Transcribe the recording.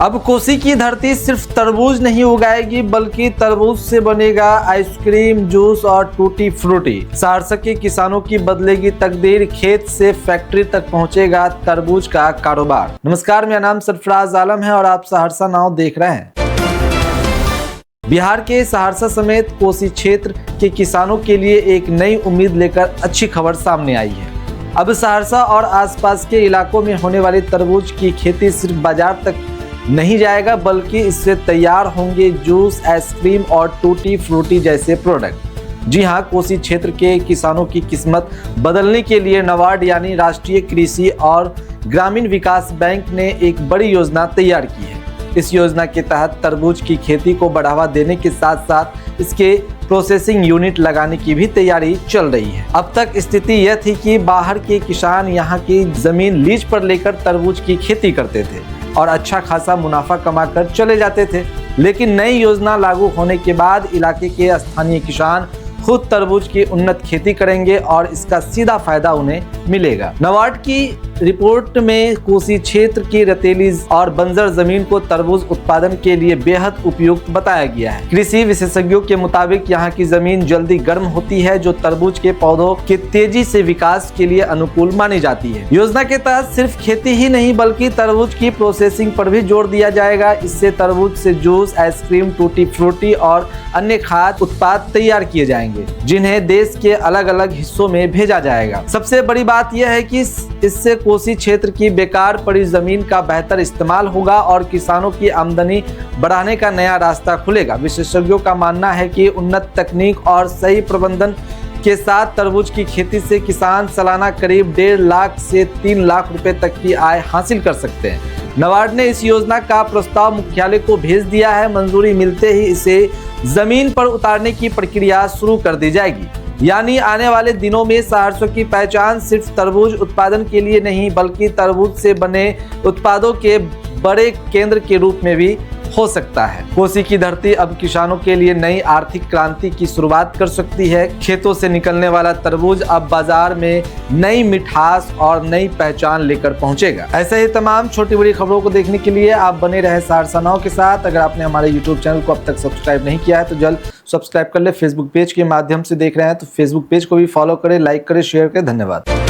अब कोसी की धरती सिर्फ तरबूज नहीं उगाएगी बल्कि तरबूज से बनेगा आइसक्रीम, जूस और टूटी फ्रूटी। सहरसा के किसानों की बदलेगी तकदीर, खेत से फैक्ट्री तक पहुंचेगा तरबूज का कारोबार। नमस्कार, मेरा नाम सरफराज आलम है और आप सहरसा नाउ देख रहे हैं। बिहार के सहरसा समेत कोसी क्षेत्र के किसानों के लिए एक नई उम्मीद लेकर अच्छी खबर सामने आई है। अब सहरसा और आसपास के इलाकों में होने वाली तरबूज की खेती सिर्फ बाजार तक नहीं जाएगा बल्कि इससे तैयार होंगे जूस, आइसक्रीम और टूटी फ्रूटी जैसे प्रोडक्ट। जी हां, कोसी क्षेत्र के किसानों की किस्मत बदलने के लिए नाबार्ड यानी राष्ट्रीय कृषि और ग्रामीण विकास बैंक ने एक बड़ी योजना तैयार की है। इस योजना के तहत तरबूज की खेती को बढ़ावा देने के साथ साथ इसके प्रोसेसिंग यूनिट लगाने की भी तैयारी चल रही है। अब तक स्थिति यह थी कि बाहर के किसान यहाँ की जमीन लीज पर लेकर तरबूज की खेती करते थे और अच्छा खासा मुनाफा कमाकर चले जाते थे, लेकिन नई योजना लागू होने के बाद इलाके के स्थानीय किसान खुद तरबूज की उन्नत खेती करेंगे और इसका सीधा फायदा उन्हें मिलेगा। नाबार्ड की रिपोर्ट में कोसी क्षेत्र की रेतीली और बंजर जमीन को तरबूज उत्पादन के लिए बेहद उपयुक्त बताया गया है। कृषि विशेषज्ञों के मुताबिक यहाँ की जमीन जल्दी गर्म होती है, जो तरबूज के पौधों के तेजी से विकास के लिए अनुकूल मानी जाती है। योजना के तहत सिर्फ खेती ही नहीं बल्कि तरबूज की प्रोसेसिंग पर भी जोर दिया जाएगा। इससे तरबूज से जूस, आइसक्रीम, टूटी फ्रूटी और अन्य खाद्य उत्पाद तैयार किए जाएंगे, जिन्हें देश के अलग अलग हिस्सों में भेजा जाएगा। सबसे बड़ी बात यह है कि इससे कोसी क्षेत्र की बेकार पड़ी जमीन का बेहतर इस्तेमाल होगा और किसानों की आमदनी बढ़ाने का नया रास्ता खुलेगा। विशेषज्ञों का मानना है कि उन्नत तकनीक और सही प्रबंधन के साथ तरबूज की खेती से किसान सालाना करीब 1.5 लाख से 3 लाख रुपए तक की आय हासिल कर सकते हैं। नाबार्ड ने इस योजना का प्रस्ताव मुख्यालय को भेज दिया है। मंजूरी मिलते ही इसे जमीन पर उतारने की प्रक्रिया शुरू कर दी जाएगी। यानी आने वाले दिनों में सहरसा की पहचान सिर्फ तरबूज उत्पादन के लिए नहीं बल्कि तरबूज से बने उत्पादों के बड़े केंद्र के रूप में भी हो सकता है। कोसी की धरती अब किसानों के लिए नई आर्थिक क्रांति की शुरुआत कर सकती है। खेतों से निकलने वाला तरबूज अब बाजार में नई मिठास और नई पहचान लेकर पहुंचेगा। ऐसे ही तमाम छोटी बड़ी खबरों को देखने के लिए आप बने रहे सहरसा नाउ के साथ। अगर आपने हमारे YouTube चैनल को अब तक सब्सक्राइब नहीं किया है तो जल्द सब्सक्राइब कर ले। फेसबुक पेज के माध्यम से देख रहे हैं तो फेसबुक पेज को भी फॉलो करें, लाइक करें, शेयर करें। धन्यवाद।